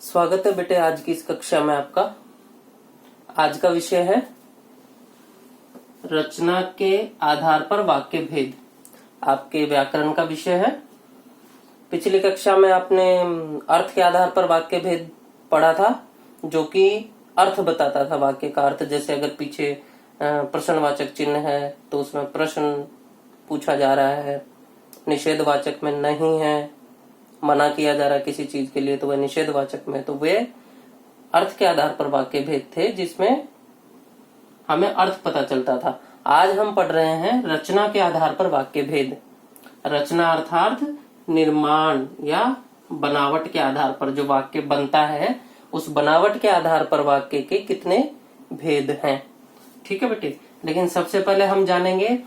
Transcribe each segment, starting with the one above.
स्वागत है बेटे आज की इस कक्षा में आपका। आज का विषय है रचना के आधार पर वाक्य भेद। आपके व्याकरण का विषय है। पिछली कक्षा में आपने अर्थ के आधार पर वाक्य भेद पढ़ा था, जो कि अर्थ बताता था वाक्य का अर्थ। जैसे अगर पीछे प्रश्नवाचक चिन्ह है तो उसमें प्रश्न पूछा जा रहा है, निषेधवाचक में नहीं है, मना किया जा रहा है किसी चीज के लिए तो वह निषेधवाचक में, तो वे अर्थ के आधार पर वाक्य भेद थे जिसमें हमें अर्थ पता चलता था। आज हम पढ़ रहे हैं रचना के आधार पर वाक्य भेद। रचना अर्थात निर्माण या बनावट के आधार पर जो वाक्य बनता है, उस बनावट के आधार पर वाक्य के कितने भेद हैं। ठीक है बेटे, लेकिन सबसे पहले हम जानेंगे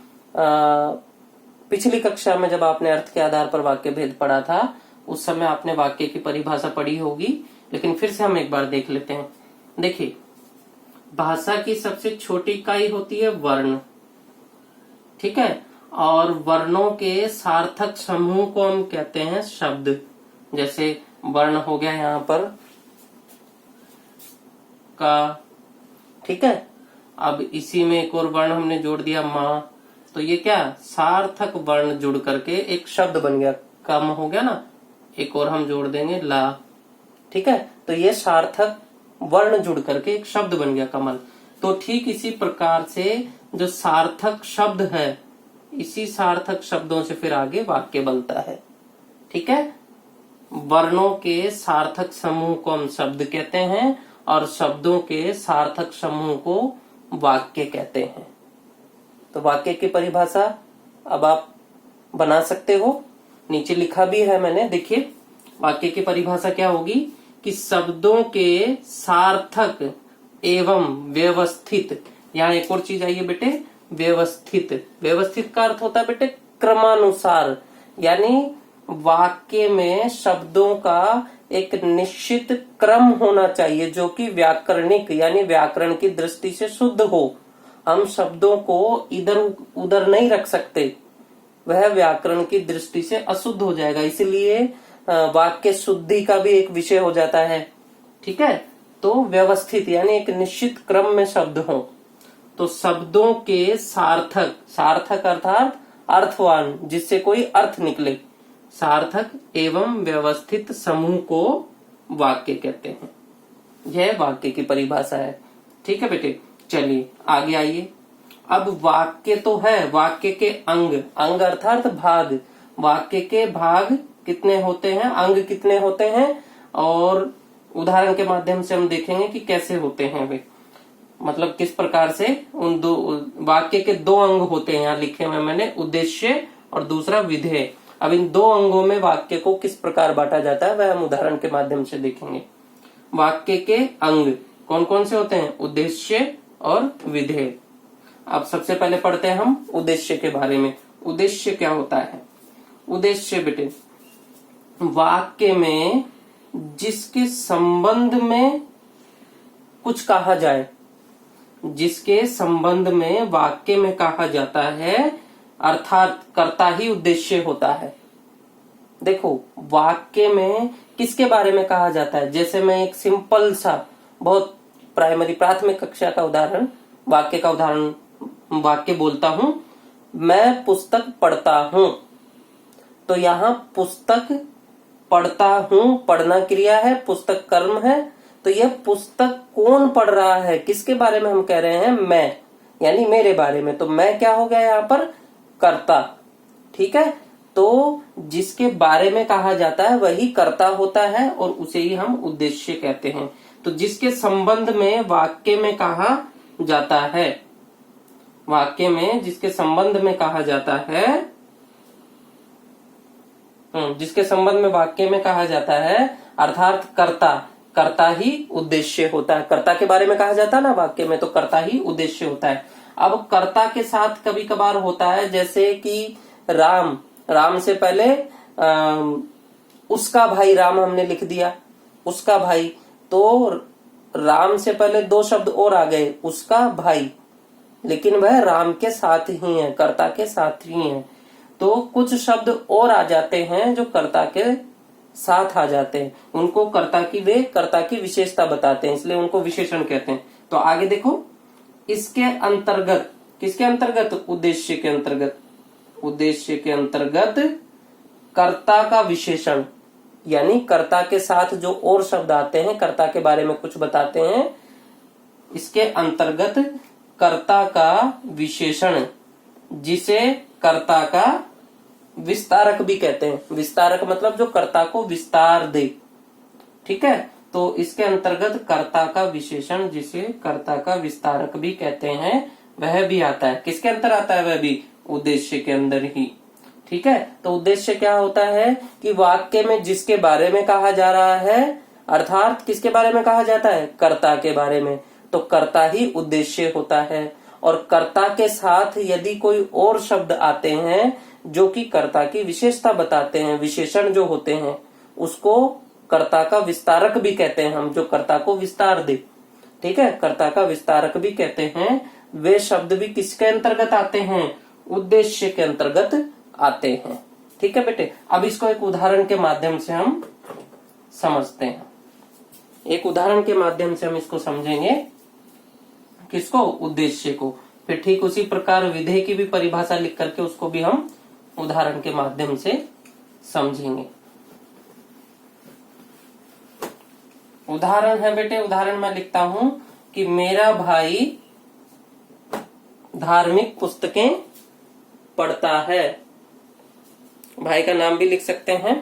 पिछली कक्षा में जब आपने अर्थ के आधार पर वाक्य भेद पढ़ा था उस समय आपने वाक्य की परिभाषा पढ़ी होगी, लेकिन फिर से हम एक बार देख लेते हैं। देखिए, भाषा की सबसे छोटी इकाई होती है वर्ण, ठीक है, और वर्णों के सार्थक समूह को हम कहते हैं शब्द। जैसे वर्ण हो गया यहाँ पर का, ठीक है। अब इसी में एक और वर्ण हमने जोड़ दिया माँ, तो ये क्या सार्थक वर्ण जुड़ करके एक शब्द बन गया। कम हो गया ना, एक और हम जोड़ देंगे ला, ठीक है, तो ये सार्थक वर्ण जुड़ करके एक शब्द बन गया कमल। तो ठीक इसी प्रकार से जो सार्थक शब्द है, इसी सार्थक शब्दों से फिर आगे वाक्य बनता है। ठीक है, वर्णों के सार्थक समूह को हम शब्द कहते हैं और शब्दों के सार्थक समूह को वाक्य कहते हैं। तो वाक्य की परिभाषा अब आप बना सकते हो, नीचे लिखा भी है मैंने। देखिए, वाक्य की परिभाषा क्या होगी कि शब्दों के सार्थक एवं व्यवस्थित। यहाँ एक और चीज आई है बेटे, व्यवस्थित। व्यवस्थित का अर्थ होता है बेटे क्रमानुसार, यानी वाक्य में शब्दों का एक निश्चित क्रम होना चाहिए जो कि व्याकरणिक यानी व्याकरण की दृष्टि से शुद्ध हो। हम शब्दों को इधर उधर नहीं रख सकते, वह व्याकरण की दृष्टि से अशुद्ध हो जाएगा। इसलिए वाक्य शुद्धि का भी एक विषय हो जाता है। ठीक है, तो व्यवस्थित यानी एक निश्चित क्रम में शब्द हो। तो शब्दों के सार्थक, सार्थक अर्थात अर्थवान, जिससे कोई अर्थ निकले, सार्थक एवं व्यवस्थित समूह को वाक्य कहते हैं। यह वाक्य की परिभाषा है। ठीक है बेटे, चलिए आगे आइए। अब वाक्य तो है, वाक्य के अंग, अंग अर्थात भाग, वाक्य के भाग कितने होते हैं, अंग कितने होते हैं, और उदाहरण के माध्यम से हम देखेंगे कि कैसे होते हैं वे, मतलब किस प्रकार से उन दो वाक्य के दो अंग होते हैं। यहाँ लिखे हुए मैंने, उद्देश्य और दूसरा विधेय। अब इन दो अंगों में वाक्य को किस प्रकार बांटा जाता है वह हम उदाहरण के माध्यम से देखेंगे। वाक्य के अंग कौन कौन से होते हैं, उद्देश्य और विधेय। अब सबसे पहले पढ़ते हैं हम उद्देश्य के बारे में। उद्देश्य क्या होता है? उद्देश्य बेटे वाक्य में जिसके संबंध में कुछ कहा जाए, जिसके संबंध में वाक्य में कहा जाता है, अर्थात कर्ता ही उद्देश्य होता है। देखो, वाक्य में किसके बारे में कहा जाता है, जैसे मैं एक सिंपल सा बहुत प्राथमिक कक्षा का उदाहरण, वाक्य का उदाहरण वाक्य बोलता हूं, मैं पुस्तक पढ़ता हूं। तो यहाँ पुस्तक पढ़ता हूं, पढ़ना क्रिया है, पुस्तक कर्म है। तो यह पुस्तक कौन पढ़ रहा है, किसके बारे में हम कह रहे हैं, मैं, यानी मेरे बारे में। तो मैं क्या हो गया यहाँ पर, कर्ता। ठीक है, तो जिसके बारे में कहा जाता है वही कर्ता होता है और उसे ही हम उद्देश्य कहते हैं। तो जिसके संबंध में वाक्य में कहा जाता है, वाक्य में जिसके संबंध में कहा जाता है, जिसके संबंध में वाक्य में कहा जाता है, अर्थात कर्ता, कर्ता ही उद्देश्य होता है। कर्ता के बारे में कहा जाता है ना वाक्य में, तो कर्ता ही उद्देश्य होता है। अब कर्ता के साथ कभी कभार होता है, जैसे कि राम, राम से पहले उसका भाई राम हमने लिख दिया, उसका भाई, तो राम से पहले दो शब्द और आ गए, उसका भाई, लेकिन वह राम के साथ ही है, कर्ता के साथ ही है। तो कुछ शब्द और आ जाते हैं जो कर्ता के साथ आ जाते हैं उनको कर्ता की विशेषता बताते हैं, इसलिए उनको विशेषण कहते हैं। तो आगे देखो, इसके अंतर्गत, किसके अंतर्गत? उद्देश्य के अंतर्गत। उद्देश्य के अंतर्गत कर्ता का विशेषण, यानी कर्ता के साथ जो और शब्द आते हैं, कर्ता के बारे में कुछ बताते हैं, इसके अंतर्गत कर्ता का विशेषण, जिसे कर्ता का विस्तारक भी कहते हैं। विस्तारक मतलब जो कर्ता को विस्तार दे, ठीक है। तो इसके अंतर्गत कर्ता का विशेषण, जिसे कर्ता का विस्तारक भी कहते हैं, वह भी आता है। किसके अंतर आता है? वह भी उद्देश्य के अंदर ही, ठीक है। तो उद्देश्य क्या होता है कि वाक्य में जिसके बारे में कहा जा रहा है, अर्थात किसके बारे में कहा जाता है? कर्ता के बारे में, तो कर्ता ही उद्देश्य होता है। और कर्ता के साथ यदि कोई और शब्द आते हैं जो कि कर्ता की विशेषता बताते हैं, विशेषण जो होते हैं, उसको कर्ता का विस्तारक भी कहते हैं हम, जो कर्ता को विस्तार दे, ठीक है, कर्ता का विस्तारक भी कहते हैं। वे शब्द भी किसके अंतर्गत आते हैं? उद्देश्य के अंतर्गत आते हैं, ठीक है बेटे। अब इसको एक उदाहरण के माध्यम से हम समझते हैं। एक उदाहरण के माध्यम से हम इसको समझेंगे, किसको? उद्देश्य को। फिर ठीक उसी प्रकार विधेय की भी परिभाषा लिख करके उसको भी हम उदाहरण के माध्यम से समझेंगे। उदाहरण है बेटे, उदाहरण मैं लिखता हूं कि मेरा भाई धार्मिक पुस्तकें पढ़ता है। भाई का नाम भी लिख सकते हैं।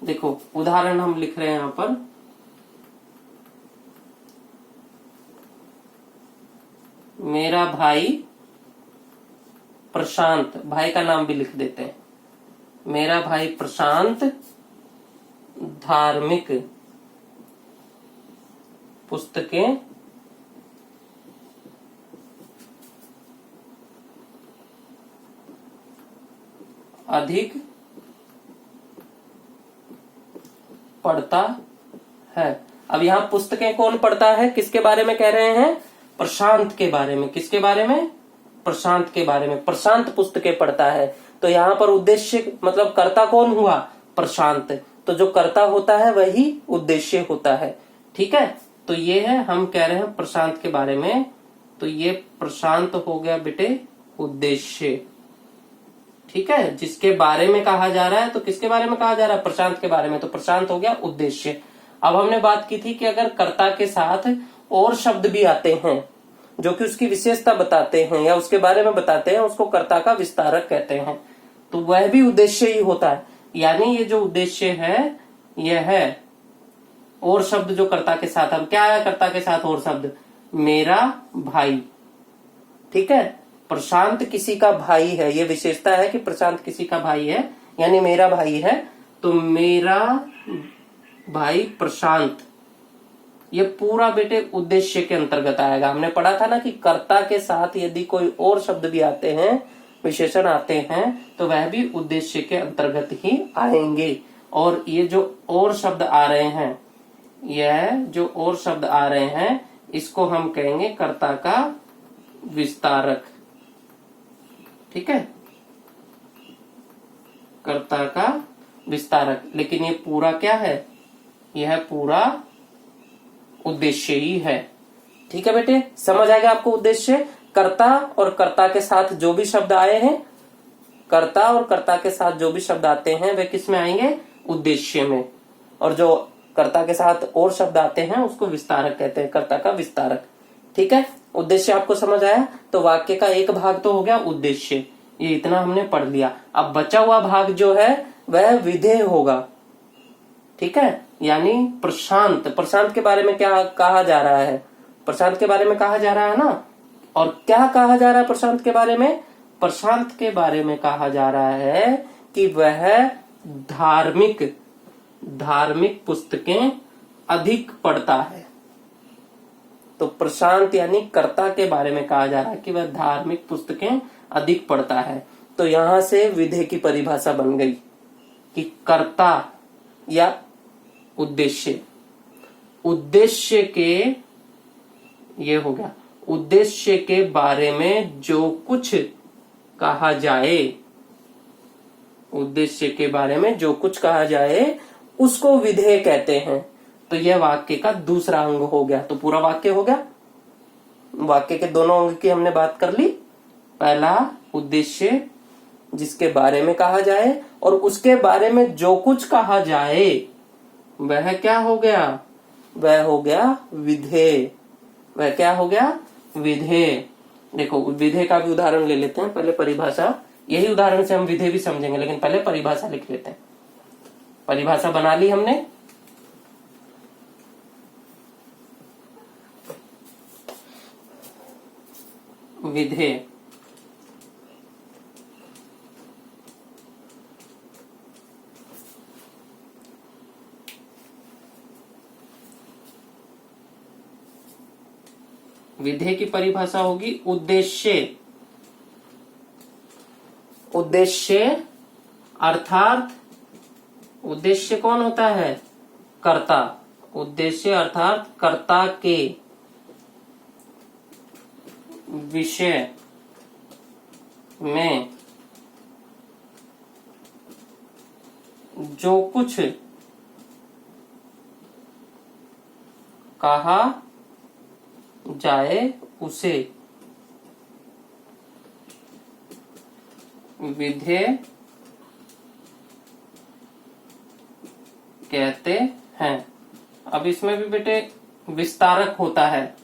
देखो उदाहरण हम लिख रहे हैं यहां पर, मेरा भाई प्रशांत, भाई का नाम भी लिख देते हैं। मेरा भाई प्रशांत धार्मिक पुस्तकें अधिक पढ़ता है। अब यहाँ पुस्तकें कौन पढ़ता है? किसके बारे में कह रहे हैं? प्रशांत के बारे में। किसके बारे में? प्रशांत के बारे में। प्रशांत पुस्तकें पढ़ता है। तो यहाँ पर उद्देश्य मतलब कर्ता कौन हुआ? प्रशांत। तो जो कर्ता होता है वही उद्देश्य होता है, ठीक है। तो ये है, हम कह रहे हैं प्रशांत के बारे में, तो ये प्रशांत हो गया बेटे उद्देश्य, ठीक है। जिसके बारे में कहा जा रहा है, तो किसके बारे में कहा जा रहा है? प्रशांत के बारे में, तो प्रशांत हो गया उद्देश्य। अब हमने बात की थी कि अगर कर्ता के साथ और शब्द भी आते हैं जो कि उसकी विशेषता बताते हैं या उसके बारे में बताते हैं, उसको कर्ता का विस्तारक कहते हैं। तो वह भी उद्देश्य ही होता है। यानी ये जो उद्देश्य है, यह है और शब्द जो कर्ता के साथ, अब क्या है कर्ता के साथ और शब्द? मेरा भाई, ठीक है। प्रशांत किसी का भाई है, ये विशेषता है कि प्रशांत किसी का भाई है, यानी मेरा भाई है। तो मेरा भाई प्रशांत, ये पूरा बेटे उद्देश्य के अंतर्गत आएगा। हमने पढ़ा था ना कि कर्ता के साथ यदि कोई और शब्द भी आते हैं, विशेषण आते हैं, तो वह भी उद्देश्य के अंतर्गत ही आएंगे। और ये जो और शब्द आ रहे हैं, यह जो और शब्द आ रहे हैं, इसको हम कहेंगे कर्ता का विस्तारक, ठीक है, कर्ता का विस्तारक। लेकिन ये पूरा क्या है? यह पूरा उद्देश्य ही है, ठीक है बेटे। समझ आएगा आपको उद्देश्य? कर्ता और कर्ता के साथ जो भी शब्द आए हैं, कर्ता और कर्ता के साथ जो भी शब्द आते हैं वे किस में आएंगे? उद्देश्य में। और जो कर्ता के साथ और शब्द आते हैं उसको विस्तारक कहते हैं, कर्ता का विस्तारक, ठीक है। उद्देश्य आपको समझ आया? तो वाक्य का एक भाग तो हो गया उद्देश्य, ये इतना हमने पढ़ लिया। अब बचा हुआ भाग जो है वह विधेय होगा, ठीक है। यानी प्रशांत, प्रशांत के बारे में क्या कहा जा रहा है? प्रशांत के बारे में कहा जा रहा है ना। और क्या कहा जा रहा है प्रशांत के बारे में? प्रशांत के बारे में कहा जा रहा है कि वह धार्मिक पुस्तकें अधिक पढ़ता है। तो प्रशांत यानी कर्ता के बारे में कहा जा रहा है कि वह धार्मिक पुस्तकें अधिक पढ़ता है। तो यहां से विधेय की परिभाषा बन गई कि कर्ता या उद्देश्य, उद्देश्य के, ये हो गया, उद्देश्य के बारे में जो कुछ कहा जाए, उद्देश्य के बारे में जो कुछ कहा जाए उसको विधेय कहते हैं। तो यह वाक्य का दूसरा अंग हो गया। तो पूरा वाक्य हो गया। वाक्य के दोनों अंग की हमने बात कर ली। पहला उद्देश्य, जिसके बारे में कहा जाए, और उसके बारे में जो कुछ कहा जाए वह क्या हो गया? वह हो गया विधेय। वह क्या हो गया? विधेय। देखो विधेय का भी उदाहरण ले लेते हैं। पहले परिभाषा, यही उदाहरण से हम विधेय भी समझेंगे, लेकिन पहले परिभाषा लिख लेते हैं। परिभाषा बना ली हमने। विधेय विधेय की परिभाषा होगी उद्देश्य। उद्देश्य अर्थात, उद्देश्य कौन होता है? कर्ता। उद्देश्य अर्थात कर्ता के विषय में जो कुछ कहा जाए उसे विधेय कहते हैं। अब इसमें भी बेटे विस्तारक होता है,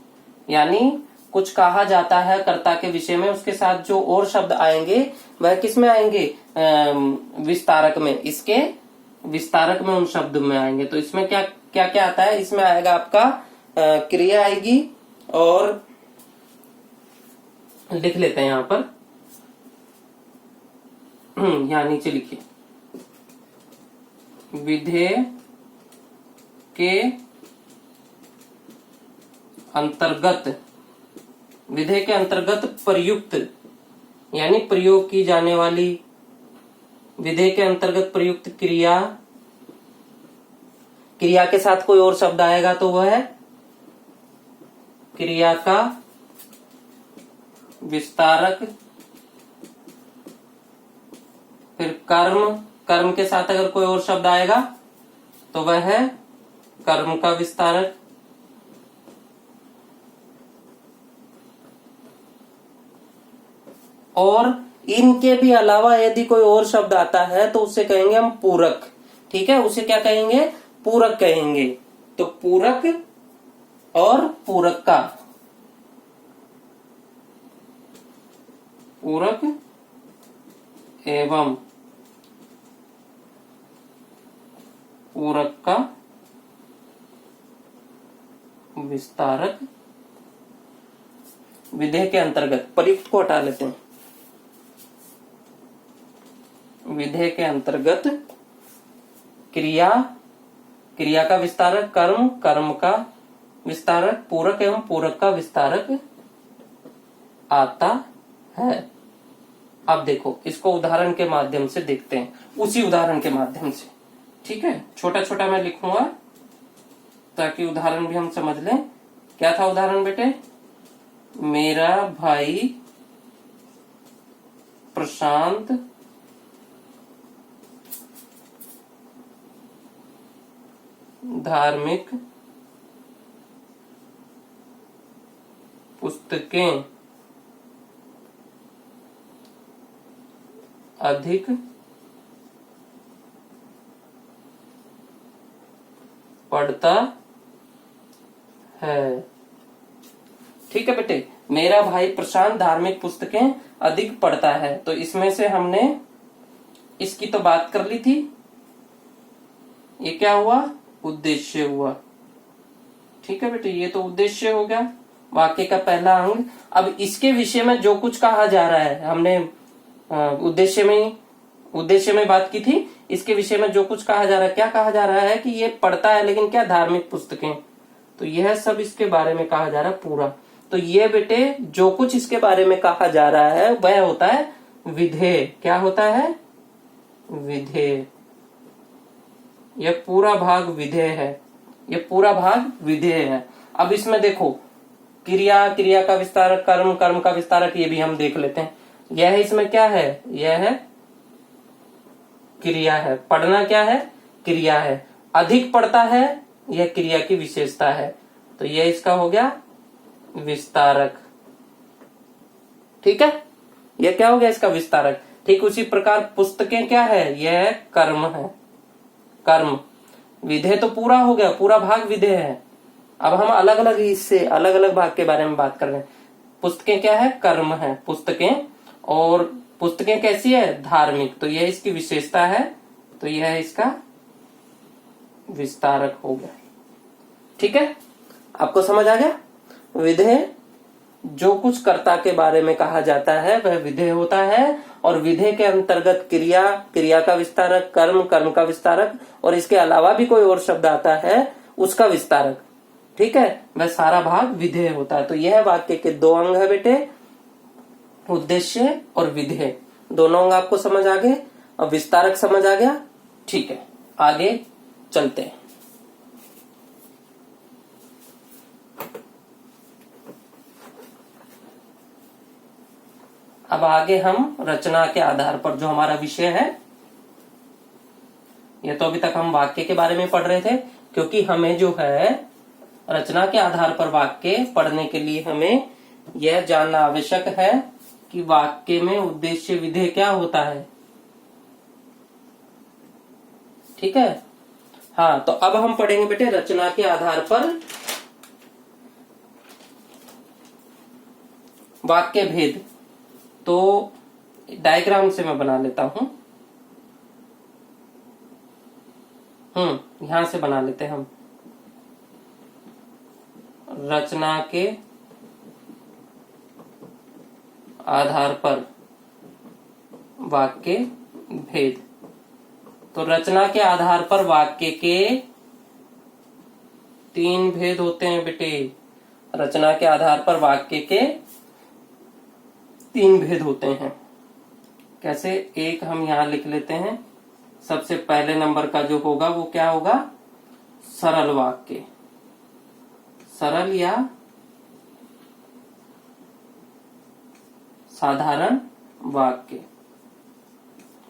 यानी कुछ कहा जाता है कर्ता के विषय में, उसके साथ जो और शब्द आएंगे वह किस में आएंगे? विस्तारक में। इसके विस्तारक में उन शब्द में आएंगे। तो इसमें क्या क्या क्या आता है? इसमें आएगा आपका क्रिया आएगी, और लिख लेते हैं यहां पर, यहां नीचे लिखिए, विधेय के अंतर्गत, विधेय के अंतर्गत प्रयुक्त, यानी प्रयोग की जाने वाली, विधेय के अंतर्गत प्रयुक्त क्रिया, क्रिया के साथ कोई और शब्द आएगा तो वह है क्रिया का विस्तारक। फिर कर्म, कर्म के साथ अगर कोई और शब्द आएगा तो वह है कर्म का विस्तारक। और इनके भी अलावा यदि कोई और शब्द आता है तो उसे कहेंगे हम पूरक। ठीक है, उसे क्या कहेंगे? पूरक कहेंगे। तो पूरक और पूरक का, पूरक एवं पूरक का विस्तारक विधेय के अंतर्गत, प्रयुक्त को हटा लेते हैं, विधेय के अंतर्गत क्रिया, क्रिया का विस्तारक, कर्म, कर्म का विस्तारक, पूरक एवं पूरक का विस्तारक आता है। अब देखो इसको उदाहरण के माध्यम से देखते हैं, उसी उदाहरण के माध्यम से। ठीक है, छोटा छोटा मैं लिखूंगा ताकि उदाहरण भी हम समझ लें। क्या था उदाहरण बेटे? मेरा भाई प्रशांत धार्मिक पुस्तकें अधिक पढ़ता है। ठीक है बेटे, मेरा भाई प्रशांत धार्मिक पुस्तकें अधिक पढ़ता है। तो इसमें से हमने इसकी तो बात कर ली थी। ये क्या हुआ? उद्देश्य हुआ। ठीक है बेटे, ये तो उद्देश्य हो गया, वाक्य का पहला अंग। अब इसके विषय में जो कुछ कहा जा रहा है, हमने उद्देश्य में बात की थी। इसके विषय में जो कुछ कहा जा रहा है, क्या कहा जा रहा है? कि ये पढ़ता है, लेकिन क्या? धार्मिक पुस्तकें। तो यह सब इसके बारे में कहा जा रहा है पूरा। तो ये बेटे जो कुछ इसके बारे में कहा जा रहा है वह होता है विधेय। क्या होता है? विधेय। यह पूरा भाग विधेय है, यह पूरा भाग विधेय है। अब इसमें देखो, क्रिया, क्रिया का विस्तारक, कर्म, कर्म का विस्तारक, ये भी हम देख लेते हैं। यह इसमें क्या है? यह है क्रिया है। पढ़ना क्या है? क्रिया है। अधिक पड़ता है, यह क्रिया की विशेषता है। तो यह इसका हो गया विस्तारक। ठीक है, यह क्या हो गया इसका विस्तारक। ठीक उसी प्रकार पुस्तकें क्या है, यह कर्म है, कर्म। विधेय तो पूरा हो गया, पूरा भाग विधेय है। अब हम अलग अलग इससे अलग अलग भाग के बारे में बात कर रहे हैं। पुस्तकें क्या है, कर्म है पुस्तकें। और पुस्तकें कैसी है, धार्मिक। तो यह इसकी विशेषता है, तो यह इसका विस्तारक हो गया। ठीक है, आपको समझ आ गया। विधेय जो कुछ कर्ता के बारे में कहा जाता है वह विधेय होता है, और विधेय के अंतर्गत क्रिया, क्रिया का विस्तारक, कर्म, कर्म का विस्तारक, और इसके अलावा भी कोई और शब्द आता है उसका विस्तारक। ठीक है, वह सारा भाग विधेय होता है। तो यह वाक्य के दो अंग है बेटे, उद्देश्य और विधेय। दोनों अंग आपको समझ आ गए, और विस्तारक समझ आ गया। ठीक है, आगे चलते हैं। अब आगे हम रचना के आधार पर, जो हमारा विषय है, ये तो अभी तक हम वाक्य के बारे में पढ़ रहे थे, क्योंकि हमें जो है रचना के आधार पर वाक्य पढ़ने के लिए हमें यह जानना आवश्यक है कि वाक्य में उद्देश्य विधेय क्या होता है। ठीक है, हाँ, तो अब हम पढ़ेंगे बेटे रचना के आधार पर वाक्य भेद। तो डायग्राम से मैं बना लेता हूं। यहां से बना लेते हैं हम। रचना के आधार पर वाक्य भेद। तो रचना के आधार पर वाक्य के 3 भेद होते हैं बेटे। रचना के आधार पर वाक्य के 3 भेद होते हैं। कैसे, एक हम यहां लिख लेते हैं। सबसे पहले नंबर का जो होगा वो क्या होगा, सरल वाक्य, सरल या साधारण वाक्य।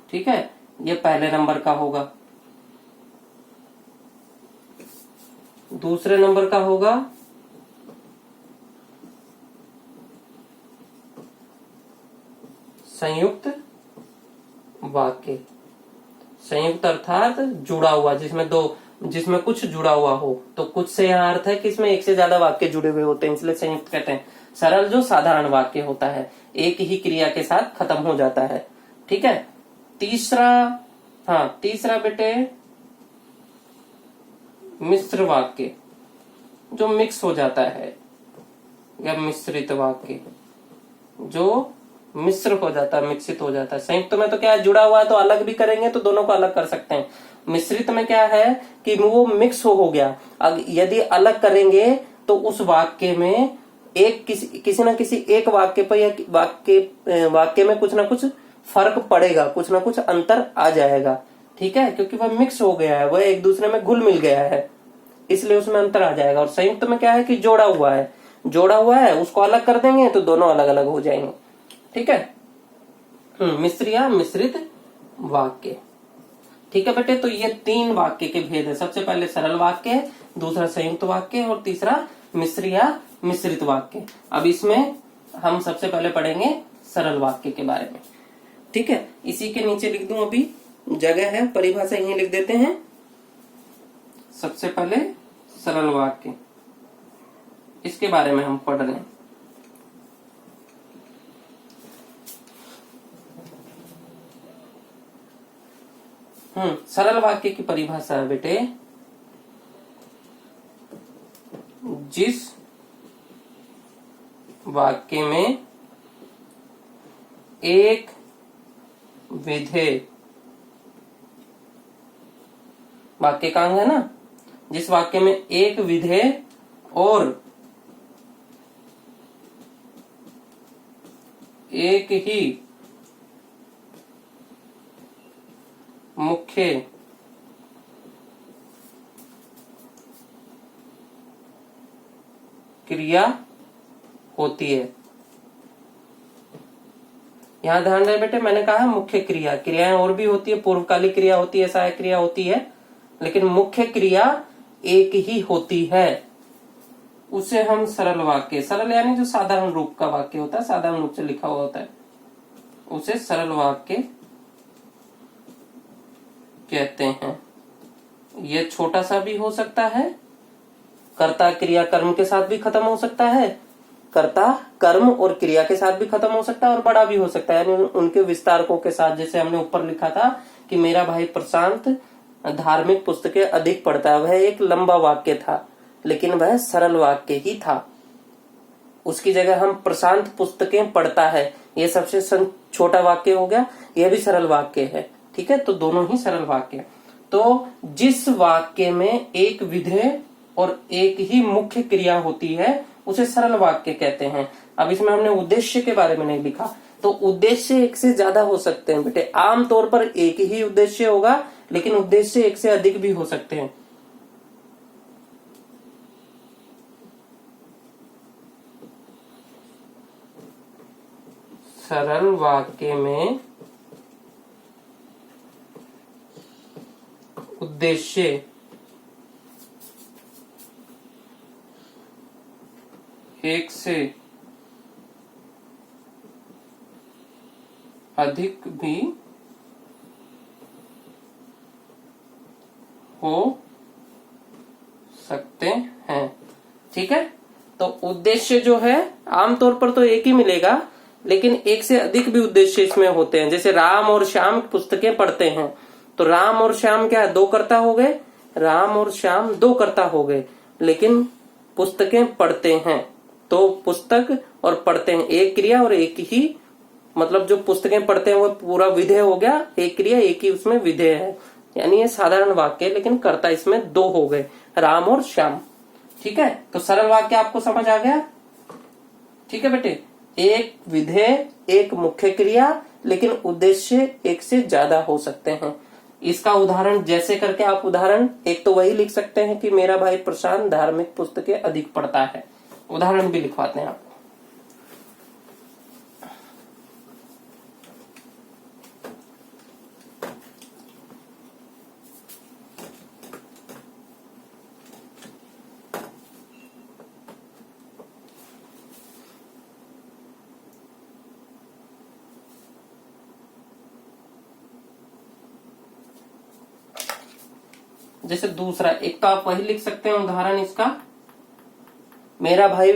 ठीक है, ये पहले नंबर का होगा। दूसरे नंबर का होगा संयुक्त वाक्य। संयुक्त अर्थात जुड़ा हुआ, जिसमें कुछ जुड़ा हुआ हो। तो कुछ से यहाँ अर्थ है कि इसमें एक से ज्यादा वाक्य जुड़े हुए होते हैं, इसलिए संयुक्त कहते हैं। सरल जो साधारण वाक्य होता है, एक ही क्रिया के साथ खत्म हो जाता है। ठीक है, तीसरा बेटे मिश्र वाक्य, जो मिक्स हो जाता है, या मिश्रित वाक्य, जो मिश्र हो जाता है, मिश्रित हो जाता है। संयुक्त में तो क्या है, जुड़ा हुआ है, तो अलग भी करेंगे तो दोनों को अलग कर सकते हैं। मिश्रित में क्या है कि वो मिक्स हो गया। अब यदि अलग करेंगे तो उस वाक्य में एक किसी ना किसी एक वाक्य पर, या वाक्य में कुछ ना कुछ फर्क पड़ेगा, कुछ ना कुछ अंतर आ जाएगा। ठीक है, क्योंकि वह मिक्स हो गया है, वह एक दूसरे में घुल मिल गया है, इसलिए उसमें अंतर आ जाएगा। और संयुक्त में क्या है कि जोड़ा हुआ है, उसको अलग कर देंगे तो दोनों अलग अलग हो जाएंगे। ठीक है, मिश्र या मिश्रित वाक्य। ठीक है बेटे, तो ये 3 वाक्य के भेद है। सबसे पहले सरल वाक्य, दूसरा संयुक्त वाक्य, और तीसरा मिश्र या मिश्रित वाक्य। अब इसमें हम सबसे पहले पढ़ेंगे सरल वाक्य के बारे में। ठीक है, इसी के नीचे लिख दूं, अभी जगह है, परिभाषा यहीं लिख देते हैं। सबसे पहले सरल वाक्य, इसके बारे में हम पढ़ रहे हैं। सरल वाक्य की परिभाषा है बेटे, जिस वाक्य में एक विधेय, वाक्य का अंग है ना, जिस वाक्य में एक विधेय और एक ही मुख्य क्रिया होती है। यहां ध्यान रहे बेटे, मैंने कहा मुख्य क्रिया, क्रियाएं और भी होती है, पूर्वकालिक क्रिया होती है, सहायक क्रिया होती है, लेकिन मुख्य क्रिया एक ही होती है, उसे हम सरल वाक्य, सरल यानी जो साधारण रूप का वाक्य होता है, साधारण रूप से लिखा हुआ होता है, उसे सरल वाक्य कहते हैं। ये छोटा सा भी हो सकता है, कर्ता क्रिया कर्म के साथ भी खत्म हो सकता है, कर्ता कर्म और क्रिया के साथ भी खत्म हो सकता है, और बड़ा भी हो सकता है, यानी उनके विस्तारकों के साथ। जैसे हमने ऊपर लिखा था कि मेरा भाई प्रशांत धार्मिक पुस्तकें अधिक पढ़ता है, वह एक लंबा वाक्य था लेकिन वह सरल वाक्य ही था। उसकी जगह हम प्रशांत पुस्तकें पढ़ता है, यह सबसे छोटा वाक्य हो गया, यह भी सरल वाक्य है। ठीक है, तो दोनों ही सरल वाक्य है। तो जिस वाक्य में एक विधेय और एक ही मुख्य क्रिया होती है उसे सरल वाक्य कहते हैं। अब इसमें हमने उद्देश्य के बारे में नहीं लिखा, तो उद्देश्य एक से ज्यादा हो सकते हैं बेटे। आमतौर पर एक ही उद्देश्य होगा, लेकिन उद्देश्य एक से अधिक भी हो सकते हैं। सरल वाक्य में उद्देश्य एक से अधिक भी हो सकते हैं। ठीक है, तो उद्देश्य जो है आमतौर पर तो एक ही मिलेगा, लेकिन एक से अधिक भी उद्देश्य इसमें होते हैं। जैसे राम और श्याम पुस्तकें पढ़ते हैं, तो राम और श्याम क्या है, दो कर्ता हो गए, राम और श्याम दो कर्ता हो गए, लेकिन पुस्तकें पढ़ते हैं, तो पुस्तक और पढ़ते हैं एक क्रिया और एक ही, मतलब जो पुस्तकें पढ़ते हैं वो पूरा विधेय हो गया, एक क्रिया एक ही उसमें विधेय है। यानी ये साधारण वाक्य है, लेकिन कर्ता इसमें दो हो गए, राम और श्याम। ठीक है, तो सरल वाक्य आपको समझ आ गया। ठीक है बेटे, एक विधेय एक मुख्य क्रिया, लेकिन उद्देश्य एक से ज्यादा हो सकते हैं। इसका उदाहरण जैसे करके आप उदाहरण एक तो वही लिख सकते हैं कि मेरा भाई प्रशांत धार्मिक पुस्तकें अधिक पढ़ता है। उदाहरण भी लिखवाते हैं आपको। जैसे दूसरा, एक तो आप वही लिख सकते हैं उदाहरण इसका, मेरा भाई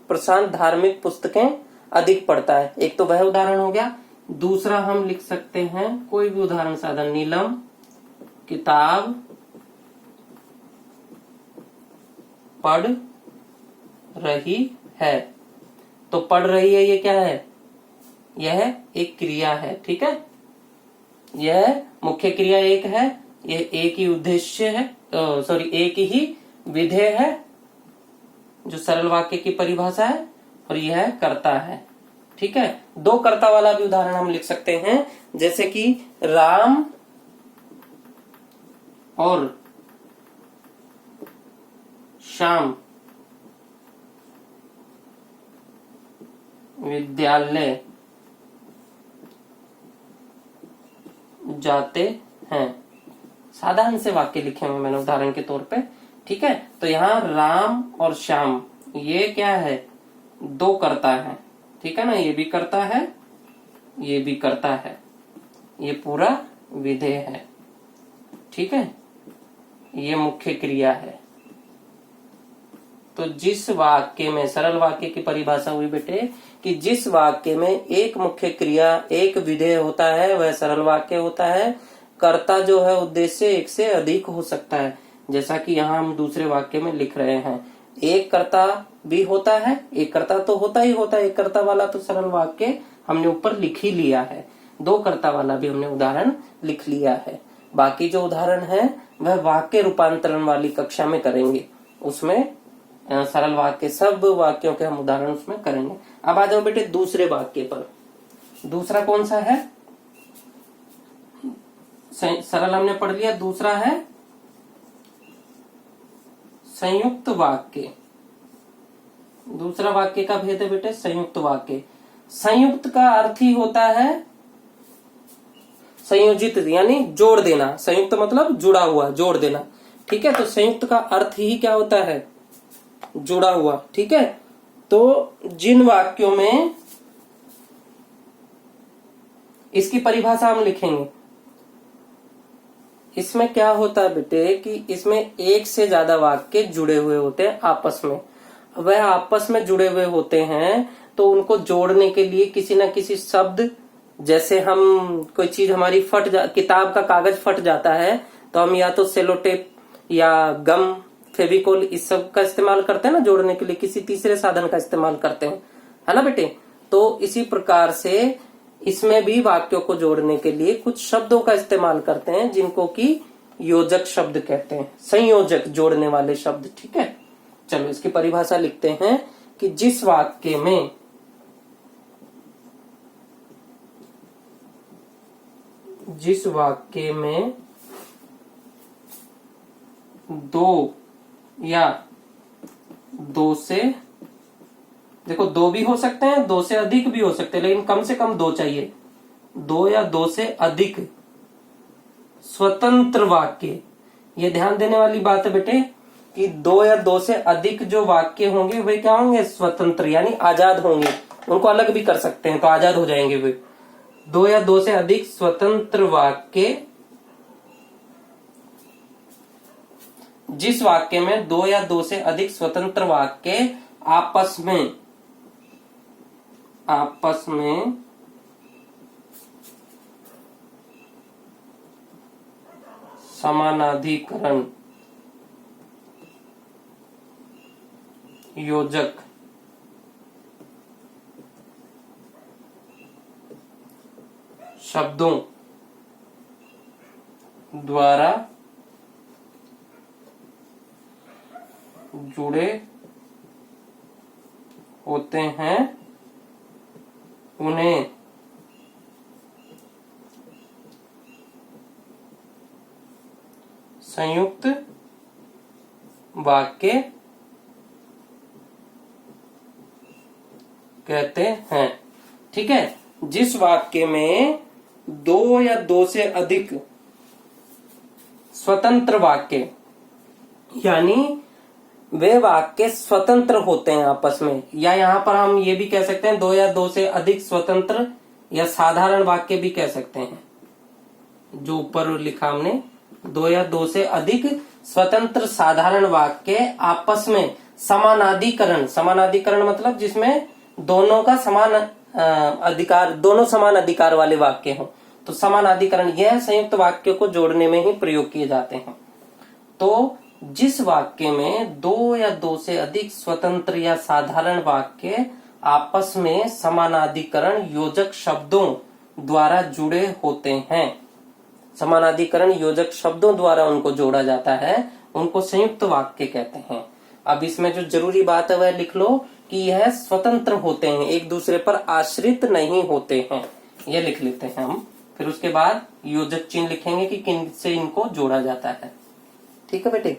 प्रशांत धार्मिक पुस्तकें अधिक पढ़ता है, एक तो वह उदाहरण हो गया। दूसरा हम लिख सकते हैं कोई भी उदाहरण साधन, नीलम किताब पढ़ रही है। तो पढ़ रही है, ये क्या है, यह एक क्रिया है। ठीक है, यह मुख्य क्रिया एक है, यह एक ही उद्देश्य है, सॉरी एक ही विधेय है जो सरल वाक्य की परिभाषा है, और यह कर्ता है। ठीक है, दो कर्ता वाला भी उदाहरण हम लिख सकते हैं, जैसे कि राम और श्याम विद्यालय जाते हैं। साधारण से वाक्य लिखे हुए मैंने उदाहरण के तौर पे। ठीक है, तो यहाँ राम और श्याम ये क्या है, दो कर्ता है। ठीक है ना, ये भी कर्ता है, ये भी कर्ता है, ये पूरा विधेय है। ठीक है, ये मुख्य क्रिया है। तो जिस वाक्य में, सरल वाक्य की परिभाषा हुई बेटे कि जिस वाक्य में एक मुख्य क्रिया एक विधेय होता है वह सरल वाक्य होता है। कर्ता जो है उद्देश्य एक से अधिक हो सकता है, जैसा कि यहाँ हम दूसरे वाक्य में लिख रहे हैं। एक कर्ता भी होता है, एक कर्ता तो होता ही होता है, एक कर्ता वाला तो सरल वाक्य हमने ऊपर लिख ही लिया है, दो कर्ता वाला भी हमने उदाहरण लिख लिया है। बाकी जो उदाहरण है वह वाक्य रूपांतरण वाली कक्षा में करेंगे, उसमें सरल वाक्य सब वाक्यों के हम उदाहरण उसमें करेंगे। अब आ जाओ बेटे दूसरे वाक्य पर। दूसरा कौन सा है, सरल हमने पढ़ लिया, दूसरा है संयुक्त वाक्य। दूसरा वाक्य का भेद है बेटे संयुक्त वाक्य। संयुक्त का अर्थ ही होता है संयोजित, यानी जोड़ देना। संयुक्त मतलब जुड़ा हुआ, जोड़ देना। ठीक है, तो संयुक्त का अर्थ ही क्या होता है? जुड़ा हुआ। ठीक है, तो जिन वाक्यों में, इसकी परिभाषा हम लिखेंगे। इसमें क्या होता है बेटे कि इसमें एक से ज्यादा वाक्य जुड़े हुए होते हैं आपस में। वह आपस में जुड़े हुए होते हैं तो उनको जोड़ने के लिए किसी न किसी शब्द, जैसे हम कोई चीज हमारी किताब का कागज फट जाता है तो हम या तो सेलो टेप या गम, फेविकोल, इस सब का इस्तेमाल करते हैं ना जोड़ने के लिए, किसी तीसरे साधन का इस्तेमाल करते हैं, है ना बेटे। तो इसी प्रकार से इसमें भी वाक्यों को जोड़ने के लिए कुछ शब्दों का इस्तेमाल करते हैं जिनको कि योजक शब्द कहते हैं, संयोजक, जोड़ने वाले शब्द। ठीक है, चलो इसकी परिभाषा लिखते हैं कि जिस वाक्य में दो या दो से, देखो दो भी हो सकते हैं, दो से अधिक भी हो सकते हैं, लेकिन कम से कम दो चाहिए। दो या दो से अधिक स्वतंत्र वाक्य, ये ध्यान देने वाली बात है बेटे कि दो या दो से अधिक जो वाक्य होंगे वे क्या होंगे? स्वतंत्र, यानी आजाद होंगे। उनको अलग भी कर सकते हैं तो आजाद हो जाएंगे वे। दो या दो से अधिक स्वतंत्र वाक्य, जिस वाक्य में दो या दो से अधिक स्वतंत्र वाक्य आपस में समानाधिकरण योजक शब्दों द्वारा जुड़े होते हैं उन्हें संयुक्त वाक्य कहते हैं। ठीक है, जिस वाक्य में दो या दो से अधिक स्वतंत्र वाक्य, यानी वे वाक्य स्वतंत्र होते हैं आपस में, या यहां पर हम ये भी कह सकते हैं दो या दो से अधिक स्वतंत्र या साधारण वाक्य भी कह सकते हैं। जो ऊपर लिखा हमने, दो या दो से अधिक स्वतंत्र साधारण वाक्य आपस में समानाधिकरण, समानाधिकरण मतलब जिसमें दोनों का समान अधिकार, दोनों समान अधिकार वाले वाक्य हों, तो समानाधिकरण यह संयुक्त वाक्य को जोड़ने में ही प्रयोग किए जाते हैं। तो जिस वाक्य में दो या दो से अधिक स्वतंत्र या साधारण वाक्य आपस में समानाधिकरण योजक शब्दों द्वारा जुड़े होते हैं, समानाधिकरण योजक शब्दों द्वारा उनको जोड़ा जाता है, उनको संयुक्त वाक्य कहते हैं। अब इसमें जो जरूरी बात है वह लिख लो कि यह स्वतंत्र होते हैं, एक दूसरे पर आश्रित नहीं होते हैं, यह लिख लेते हैं हम। फिर उसके बाद योजक चिन्ह लिखेंगे कि किन से इनको जोड़ा जाता है। ठीक है बेटे,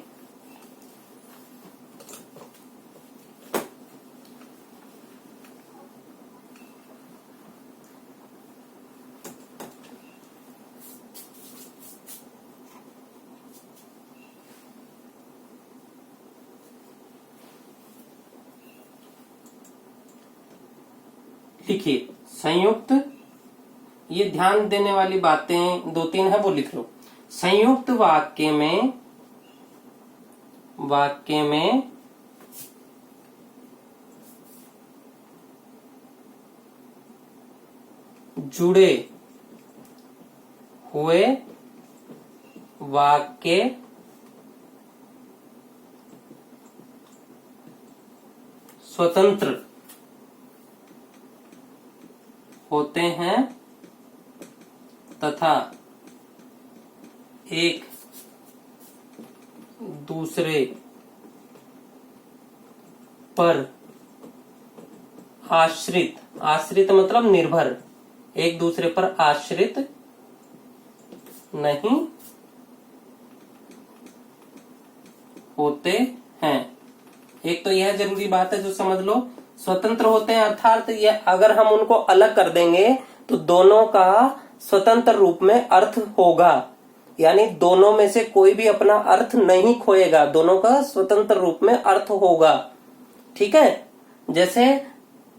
लिखिए संयुक्त, ये ध्यान देने वाली बातें दो तीन है वो लिख लो। संयुक्त वाक्य में जुड़े हुए वाक्य स्वतंत्र होते हैं तथा एक दूसरे पर आश्रित, आश्रित मतलब निर्भर, एक दूसरे पर आश्रित नहीं होते हैं। एक तो यह जरूरी बात है जो समझ लो, स्वतंत्र होते हैं अर्थात ये अगर हम उनको अलग कर देंगे तो दोनों का स्वतंत्र रूप में अर्थ होगा, यानी दोनों में से कोई भी अपना अर्थ नहीं खोएगा, दोनों का स्वतंत्र रूप में अर्थ होगा। ठीक है, जैसे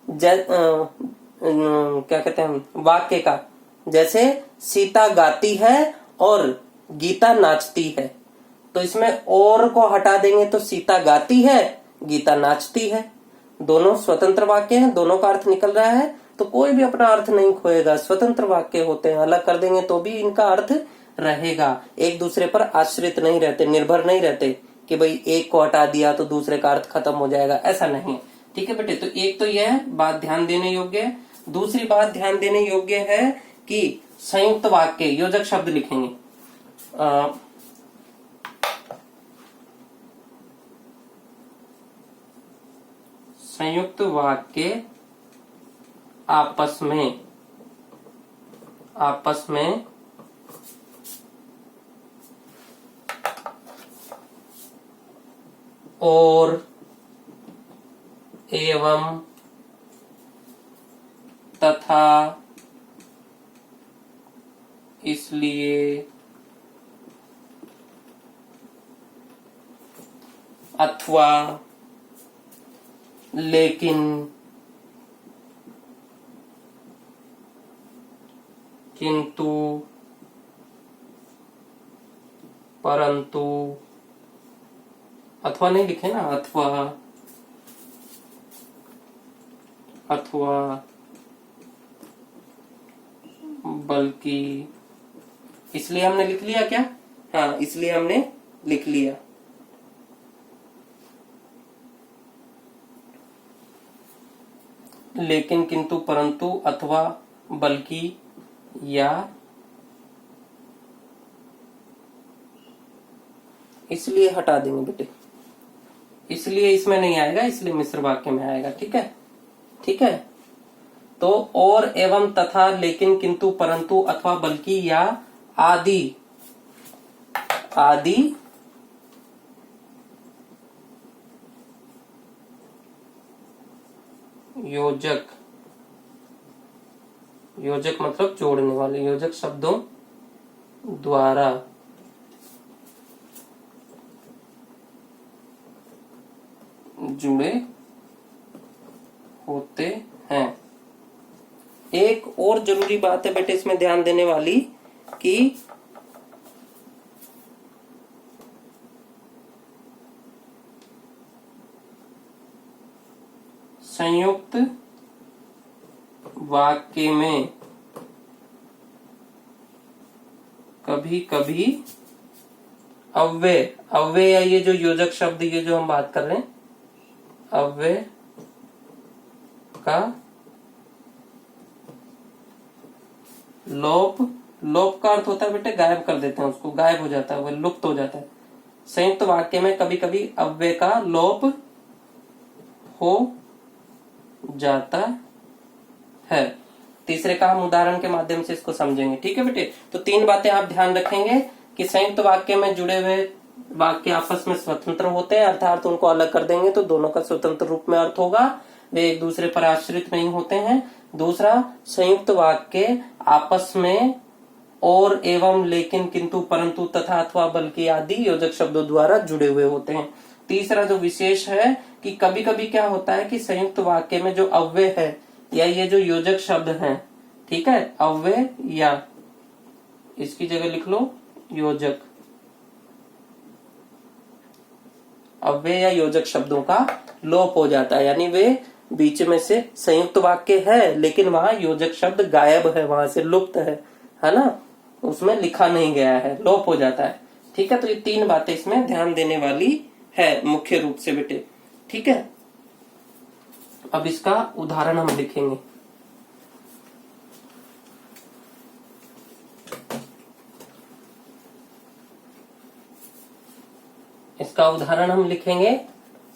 क्या कहते हैं वाक्य का, जैसे सीता गाती है और गीता नाचती है, तो इसमें और को हटा देंगे तो सीता गाती है, गीता नाचती है। दोनों स्वतंत्र वाक्य हैं, दोनों का अर्थ निकल रहा है, तो कोई भी अपना अर्थ नहीं खोएगा। स्वतंत्र वाक्य होते हैं, अलग कर देंगे तो भी इनका अर्थ रहेगा, एक दूसरे पर आश्रित नहीं रहते, निर्भर नहीं रहते कि भाई एक को हटा दिया तो दूसरे का अर्थ खत्म हो जाएगा, ऐसा नहीं। ठीक है बेटे, तो एक तो यह बात ध्यान देने योग्य है। दूसरी बात ध्यान देने योग्य है कि संयुक्त वाक्य योजक शब्द लिखेंगे। संयुक्त वाक्य आपस में और एवं तथा इसलिए अथवा लेकिन किंतु परंतु, अथवा नहीं लिखे ना, अथवा बल्कि, इसलिए हमने लिख लिया क्या? हाँ, इसलिए हमने लिख लिया। लेकिन, किंतु, परंतु, अथवा, बल्कि, या इसलिए हटा देंगे बेटे, इसलिए इसमें नहीं आएगा, इसलिए मिश्र वाक्य में आएगा। ठीक है, ठीक है। तो और, एवं, तथा, लेकिन, किंतु, परंतु, अथवा, बल्कि, या आदि योजक मतलब जोड़ने वाले, योजक शब्दों द्वारा जुड़े होते हैं। एक और जरूरी बात है बेटे इसमें ध्यान देने वाली कि संयुक्त वाक्य में कभी कभी अव्यय या ये जो योजक शब्द, ये जो हम बात कर रहे हैं, अव्यय का लोप का अर्थ होता है बेटे गायब कर देते हैं उसको, गायब हो जाता है, वह लुप्त हो जाता है। संयुक्त वाक्य में कभी कभी अव्यय का लोप हो जाता है। तीसरे का हम उदाहरण के माध्यम से इसको समझेंगे। ठीक है बेटे, तो 3 बातें आप ध्यान रखेंगे कि संयुक्त वाक्य में जुड़े हुए वाक्य आपस में स्वतंत्र होते हैं, अर्थात उनको अलग कर देंगे तो दोनों का स्वतंत्र रूप में अर्थ होगा, वे एक दूसरे पर आश्रित नहीं होते हैं। दूसरा, संयुक्त वाक्य आपस में और, एवं, लेकिन, किंतु, परंतु, तथा, अथवा, बल्कि आदि योजक शब्दों द्वारा जुड़े हुए होते हैं। तीसरा जो विशेष है कि कभी कभी क्या होता है कि संयुक्त वाक्य में जो अव्यय है या ये जो योजक शब्द हैं, ठीक है, अव्यय या इसकी जगह लिख लो योजक, अव्यय या योजक शब्दों का लोप हो जाता है, यानी वे बीच में से संयुक्त वाक्य है लेकिन वहां योजक शब्द गायब है, वहां से लुप्त है ना, उसमें लिखा नहीं गया है, लोप हो जाता है। ठीक है, तो ये 3 बातें इसमें ध्यान देने वाली है मुख्य रूप से बेटे। ठीक है, अब इसका उदाहरण हम लिखेंगे। इसका उदाहरण हम लिखेंगे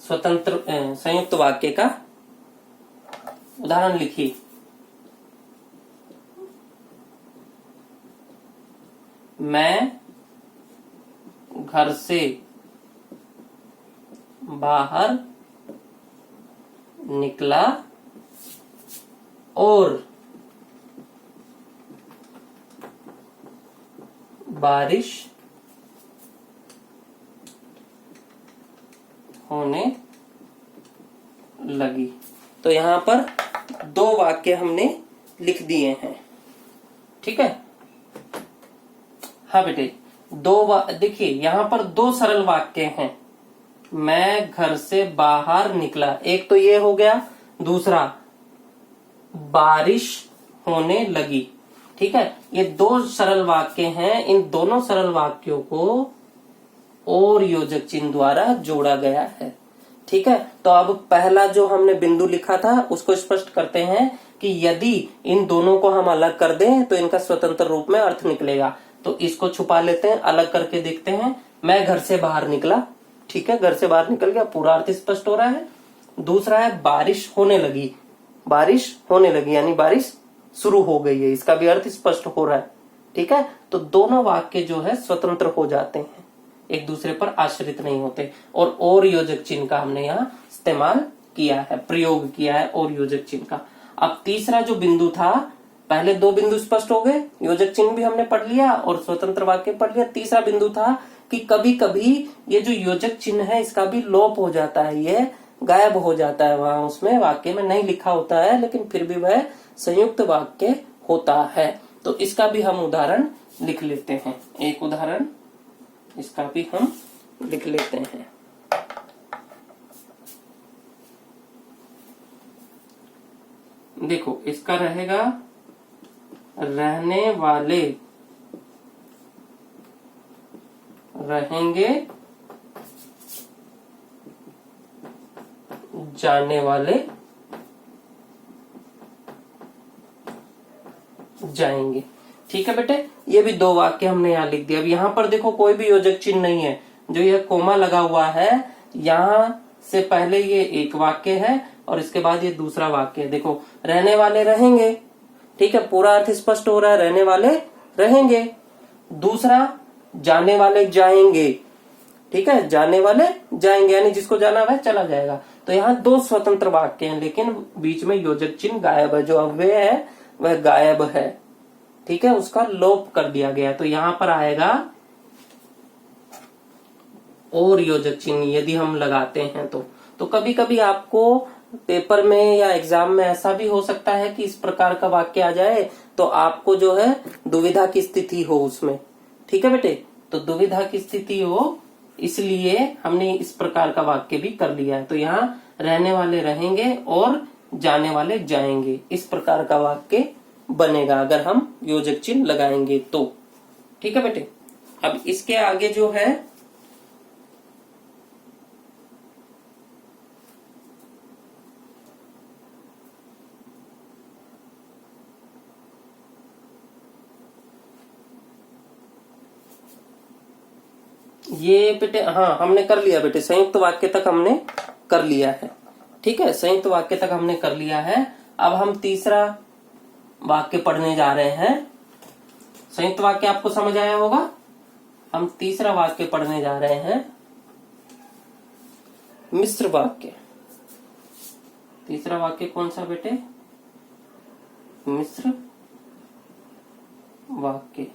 स्वतंत्र संयुक्त वाक्य का उदाहरण लिखिए। मैं घर से बाहर निकला और बारिश होने लगी। तो यहां पर 2 वाक्य हमने लिख दिए हैं। ठीक है। हाँ बेटे, देखिए यहां पर 2 सरल वाक्य हैं। मैं घर से बाहर निकला, एक तो ये हो गया। दूसरा, बारिश होने लगी। ठीक है, ये 2 सरल वाक्य हैं। इन दोनों सरल वाक्यों को और योजक चिन्ह द्वारा जोड़ा गया है। ठीक है, तो अब पहला जो हमने बिंदु लिखा था उसको स्पष्ट करते हैं कि यदि इन दोनों को हम अलग कर दें तो इनका स्वतंत्र रूप में अर्थ निकलेगा। तो इसको छुपा लेते हैं, अलग करके देखते हैं। मैं घर से बाहर निकला। ठीक है, घर से बाहर निकल गया, पूरा अर्थ स्पष्ट हो रहा है। दूसरा है बारिश होने लगी। बारिश होने लगी यानी बारिश शुरू हो गई है, इसका भी अर्थ स्पष्ट हो रहा है। ठीक है, तो दोनों वाक्य जो है स्वतंत्र हो जाते हैं, एक दूसरे पर आश्रित नहीं होते। और योजक चिन्ह का हमने यहाँ इस्तेमाल किया है, प्रयोग किया है और योजक चिन्ह का। अब तीसरा जो बिंदु था, पहले 2 बिंदु स्पष्ट हो गए, योजक चिन्ह भी हमने पढ़ लिया और स्वतंत्र वाक्य पढ़ लिया। तीसरा बिंदु था कि कभी कभी ये जो योजक चिन्ह है इसका भी लोप हो जाता है, ये गायब हो जाता है, वहां उसमें वाक्य में नहीं लिखा होता है, लेकिन फिर भी वह संयुक्त वाक्य होता है। तो इसका भी हम उदाहरण लिख लेते हैं। एक उदाहरण इसका भी हम लिख लेते हैं। देखो, इसका रहेगा रहने वाले रहेंगे, जाने वाले जाएंगे। ठीक है बेटे, ये भी 2 वाक्य हमने यहाँ लिख दिया। अब यहाँ पर देखो कोई भी योजक चिन्ह नहीं है, जो यह कोमा लगा हुआ है यहाँ से पहले ये एक वाक्य है और इसके बाद ये दूसरा वाक्य है। देखो, रहने वाले रहेंगे। ठीक है, पूरा अर्थ स्पष्ट हो रहा है, रहने वाले रहेंगे। दूसरा, जाने वाले जाएंगे। ठीक है, जाने वाले जाएंगे यानी जिसको जाना वह चला जाएगा। तो यहाँ 2 स्वतंत्र वाक्य हैं, लेकिन बीच में योजक चिन्ह गायब है, जो अव्यय है वह गायब है। ठीक है, उसका लोप कर दिया गया। तो यहाँ पर आएगा और योजक चिन्ह यदि हम लगाते हैं तो कभी कभी आपको पेपर में या एग्जाम में ऐसा भी हो सकता है कि इस प्रकार का वाक्य आ जाए तो आपको जो है दुविधा की स्थिति हो उसमें। ठीक है बेटे, तो दुविधा की स्थिति हो इसलिए हमने इस प्रकार का वाक्य भी कर लिया है। तो यहाँ रहने वाले रहेंगे और जाने वाले जाएंगे, इस प्रकार का वाक्य बनेगा अगर हम योजक चिन्ह लगाएंगे तो। ठीक है बेटे, अब इसके आगे जो है ये बेटे, हाँ हमने कर लिया बेटे, संयुक्त वाक्य तक हमने कर लिया है। ठीक है, संयुक्त वाक्य तक हमने कर लिया है। अब हम तीसरा वाक्य पढ़ने जा रहे हैं। संयुक्त वाक्य आपको समझ आया होगा। हम तीसरा वाक्य पढ़ने जा रहे हैं, मिश्र वाक्य। तीसरा वाक्य कौन सा बेटे? मिश्र वाक्य।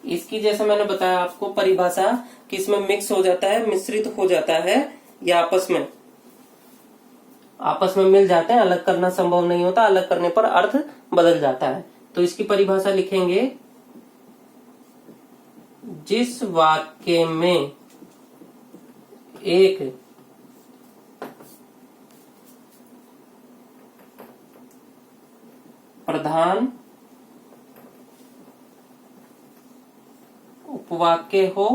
इसकी जैसे मैंने बताया आपको परिभाषा कि इसमें मिक्स हो जाता है, मिश्रित हो जाता है, या आपस में मिल जाते हैं, अलग करना संभव नहीं होता, अलग करने पर अर्थ बदल जाता है। तो इसकी परिभाषा लिखेंगे, जिस वाक्य में एक प्रधान उपवाक्य हो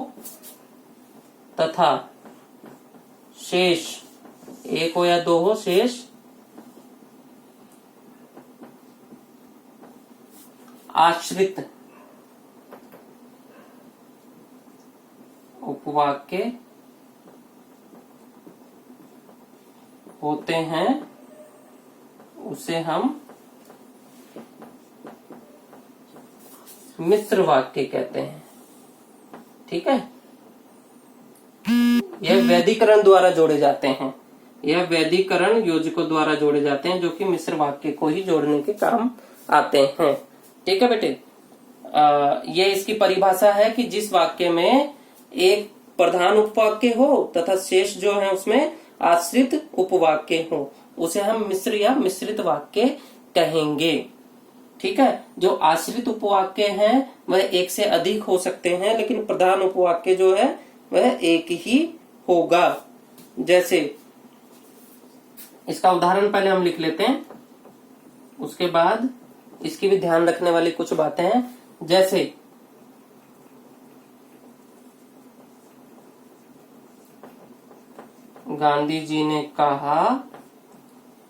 तथा शेष एक हो या 2 हो, शेष आश्रित उपवाक्य होते हैं, उसे हम मिश्र वाक्य कहते हैं। ठीक है, यह वैधिकरण द्वारा जोड़े जाते हैं, यह वैधिकरण योजकों द्वारा जोड़े जाते हैं, जो कि मिश्र वाक्य को ही जोड़ने के काम आते हैं। ठीक है बेटे, ये इसकी परिभाषा है कि जिस वाक्य में एक प्रधान उपवाक्य हो तथा शेष जो है उसमें आश्रित उपवाक्य हो, उसे हम मिश्र या मिश्रित वाक्य कहेंगे। ठीक है, जो आश्रित उपवाक्य हैं वह एक से अधिक हो सकते हैं, लेकिन प्रधान उपवाक्य जो है वह एक ही होगा। जैसे इसका उदाहरण पहले हम लिख लेते हैं, उसके बाद इसकी भी ध्यान रखने वाली कुछ बातें हैं। जैसे गांधी जी ने कहा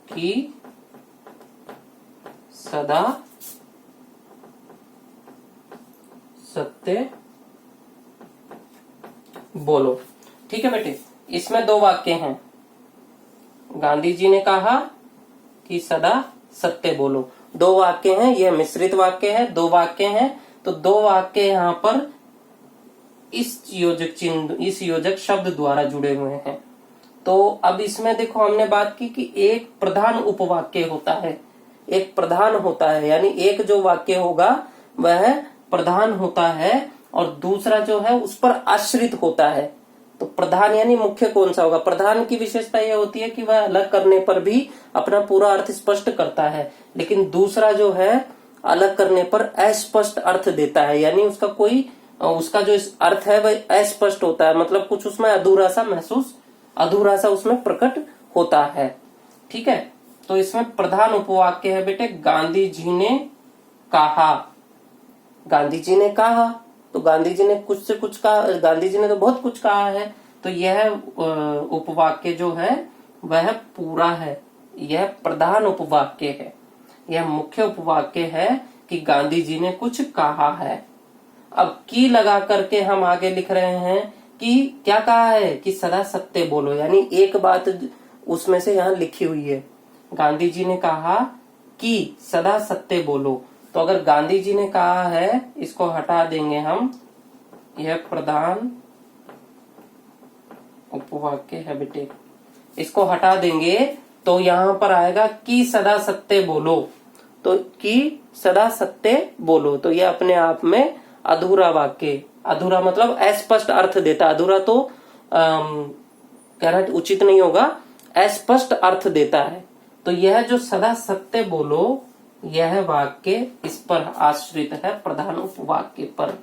कि सदा सत्य बोलो। ठीक है बेटे, इसमें दो वाक्य हैं। गांधी जी ने कहा कि सदा सत्य बोलो, दो वाक्य हैं। यह मिश्रित वाक्य है, दो वाक्य हैं। तो दो वाक्य यहाँ पर इस योजक चिन्ह, इस योजक शब्द द्वारा जुड़े हुए हैं। तो अब इसमें देखो, हमने बात की कि एक प्रधान उपवाक्य होता है, एक प्रधान होता है, यानी एक जो वाक्य होगा वह प्रधान होता है और दूसरा जो है उस पर आश्रित होता है। तो प्रधान यानी मुख्य कौन सा होगा? प्रधान की विशेषता यह होती है कि वह अलग करने पर भी अपना पूरा अर्थ स्पष्ट करता है, लेकिन दूसरा जो है अलग करने पर अस्पष्ट अर्थ देता है, यानी उसका जो अर्थ है वह अस्पष्ट होता है, मतलब कुछ उसमें अधूरा सा उसमें प्रकट होता है। ठीक है, तो इसमें प्रधान उपवाक्य है बेटे, गांधी जी ने कहा। गांधी जी ने कहा, तो गांधी जी ने कुछ से कुछ कहा, गांधी जी ने तो बहुत कुछ कहा है, तो यह उपवाक्य जो है वह पूरा है, यह प्रधान उपवाक्य है, यह मुख्य उपवाक्य है कि गांधी जी ने कुछ कहा है। अब की लगा करके हम आगे लिख रहे हैं कि क्या कहा है कि सदा सत्य बोलो, यानी एक बात उसमें से यहाँ लिखी हुई है। गांधी जी ने कहा कि सदा सत्य बोलो, तो अगर गांधी जी ने कहा है, इसको हटा देंगे हम, यह प्रधान उपवाक्य है बेटे, इसको हटा देंगे तो यहाँ पर आएगा कि सदा सत्य बोलो। तो कि सदा सत्य बोलो, तो यह अपने आप में अधूरा वाक्य, अधूरा मतलब अस्पष्ट अर्थ देता, अधूरा तो कहना उचित नहीं होगा, अस्पष्ट अर्थ देता है। तो यह जो सदा सत्य बोलो, यह वाक्य इस पर आश्रित है, प्रधान उपवाक्य पर।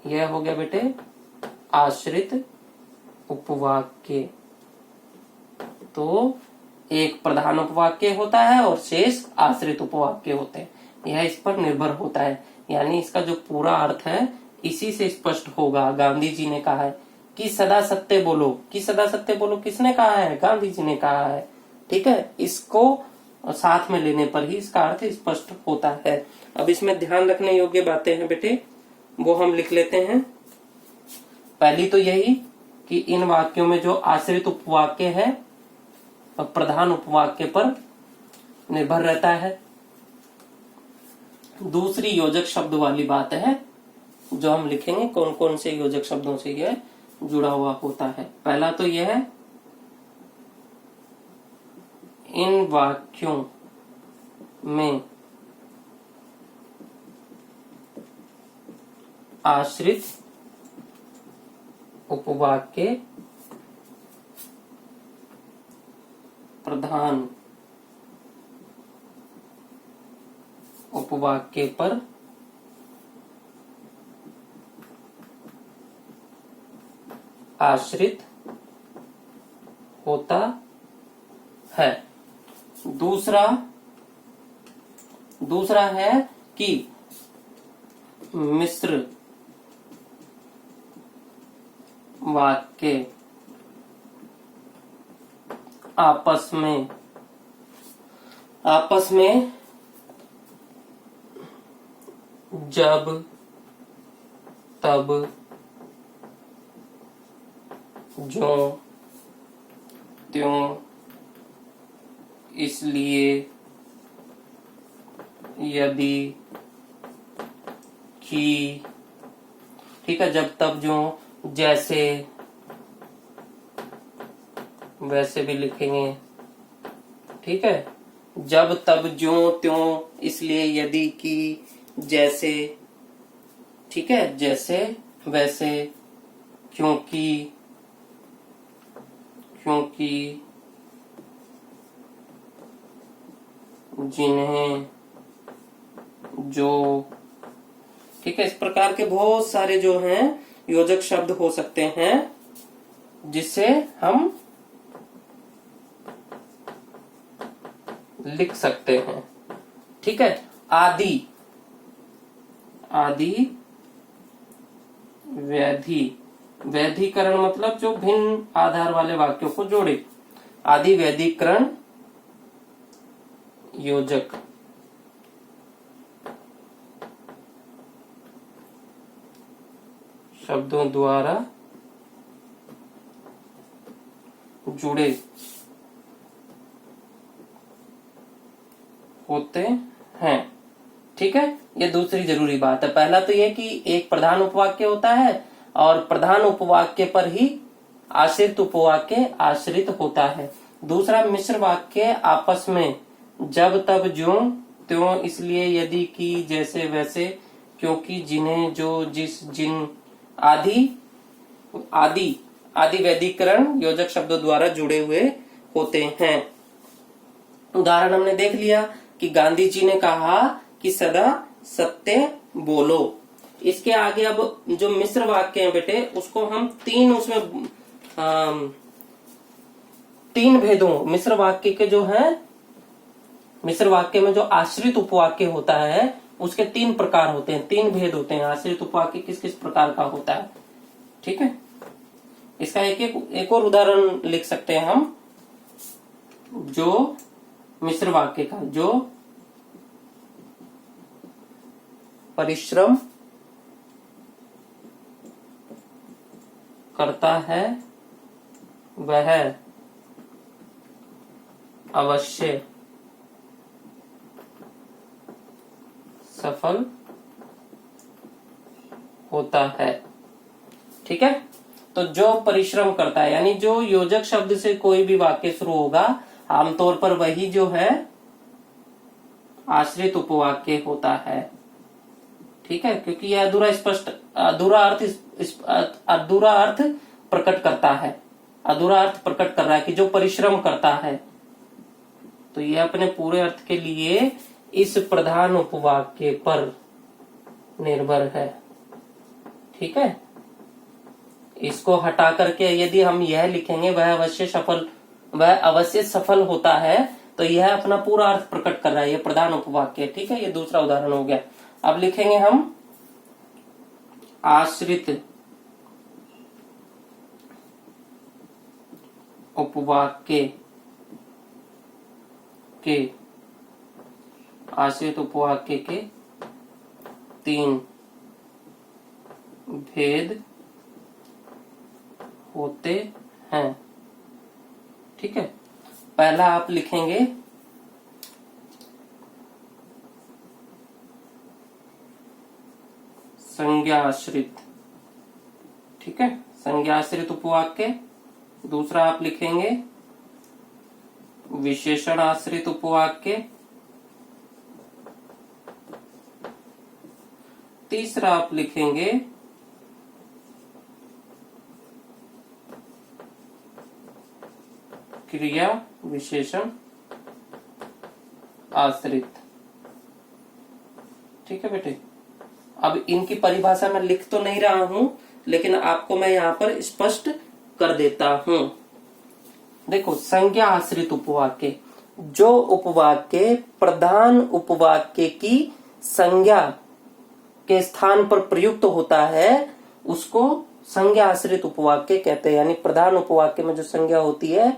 यह हो गया बेटे आश्रित उपवाक्य। तो एक प्रधान उपवाक्य होता है और शेष आश्रित उपवाक्य होते हैं, यह इस पर निर्भर होता है, यानी इसका जो पूरा अर्थ है इसी से स्पष्ट होगा। गांधी जी ने कहा है कि सदा सत्य बोलो, कि सदा सत्य बोलो किसने कहा है? गांधी जी ने कहा है। ठीक है, इसको साथ में लेने पर ही इसका अर्थ स्पष्ट होता है। अब इसमें ध्यान रखने योग्य बातें हैं बेटे, वो हम लिख लेते हैं। पहली तो यही कि इन वाक्यों में जो आश्रित उपवाक्य है और प्रधान उपवाक्य पर निर्भर रहता है। दूसरी योजक शब्द वाली बात है जो हम लिखेंगे, कौन कौन से योजक शब्दों से यह जुड़ा हुआ होता है। पहला तो यह है, इन वाक्यों में आश्रित उपवाक्य प्रधान उपवाक्य पर आश्रित होता है। दूसरा है कि मिश्र वाक्य आपस में जब तब ज्यों त्यों इसलिए यदि कि, ठीक है, जब तब ज्यों जैसे वैसे भी लिखेंगे। ठीक है, जब तब ज्यों त्यों इसलिए यदि कि जैसे, ठीक है, जैसे वैसे क्योंकि जिन्हें, जो, ठीक है। इस प्रकार के बहुत सारे जो हैं योजक शब्द हो सकते हैं जिसे हम लिख सकते हैं, ठीक है। आदि, व्याधि, वैधिकरण मतलब जो भिन्न आधार वाले वाक्यों को जोड़े। आदि वैधिकरण योजक, शब्दों द्वारा जुड़े होते हैं, ठीक है। ये दूसरी जरूरी बात है। पहला तो ये कि एक प्रधान उपवाक्य होता है और प्रधान उपवाक्य पर ही आश्रित उपवाक्य आश्रित होता है। दूसरा, मिश्र वाक्य आपस में जब तब ज्यों त्यों, इसलिए यदि कि जैसे वैसे, क्योंकि जिन्हें जो जिस जिन आदि वैधिकरण योजक शब्दों द्वारा जुड़े हुए होते हैं। उदाहरण हमने देख लिया कि गांधी जी ने कहा कि सदा सत्य बोलो। इसके आगे अब जो मिश्र वाक्य है बेटे, उसको हम तीन भेदों, मिश्र वाक्य के जो है, मिश्र वाक्य में जो आश्रित उपवाक्य होता है उसके 3 प्रकार होते हैं, 3 भेद होते हैं। आश्रित उपवाक्य किस किस प्रकार का होता है, ठीक है। इसका एक और उदाहरण लिख सकते हैं हम, जो मिश्र वाक्य का, जो परिश्रम करता है वह अवश्य सफल होता है, ठीक है। तो जो परिश्रम करता है, यानी जो योजक शब्द से कोई भी वाक्य शुरू होगा, आमतौर पर वही जो है आश्रित उपवाक्य होता है, ठीक है। क्योंकि यह अधूरा अर्थ प्रकट करता है, अधूरा अर्थ प्रकट कर रहा है कि जो परिश्रम करता है, तो यह अपने पूरे अर्थ के लिए इस प्रधान उपवाक्य पर निर्भर है, ठीक है। इसको हटा करके यदि हम यह लिखेंगे वह अवश्य सफल होता है, तो यह अपना पूरा अर्थ प्रकट कर रहा है, यह प्रधान उपवाक्य, ठीक है। ये दूसरा उदाहरण हो गया। अब लिखेंगे हम आश्रित उपवाक्य के 3 भेद होते हैं, ठीक है। पहला आप लिखेंगे संज्ञाश्रित, ठीक है, संज्ञाश्रित उपवाक्य। दूसरा आप लिखेंगे विशेषण आश्रित उपवाक्य। तीसरा आप लिखेंगे क्रिया विशेषण आश्रित, ठीक है बेटे। अब इनकी परिभाषा मैं लिख तो नहीं रहा हूं, लेकिन आपको मैं यहाँ पर स्पष्ट कर देता हूं। देखो, संज्ञा आश्रित उपवाक्य, जो उपवाक्य प्रधान उपवाक्य की संज्ञा के स्थान पर प्रयुक्त होता है, उसको संज्ञा आश्रित उपवाक्य कहते हैं। यानी प्रधान उपवाक्य में जो संज्ञा होती है,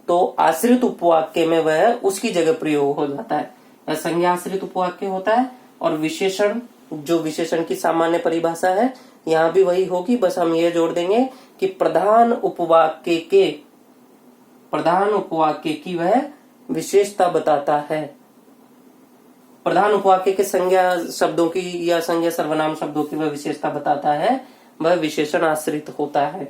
तो आश्रित उपवाक्य में वह उसकी जगह प्रयोग हो जाता है, वह संज्ञा आश्रित उपवाक्य होता है। और विशेषण, जो विशेषण की सामान्य परिभाषा है, यहाँ भी वही होगी, बस हम ये जोड़ देंगे कि प्रधान उपवाक्य की वह विशेषता बताता है। प्रधान उपवाक्य के संज्ञा शब्दों की या संज्ञा सर्वनाम शब्दों की वह विशेषता बताता है, वह विशेषण आश्रित होता है।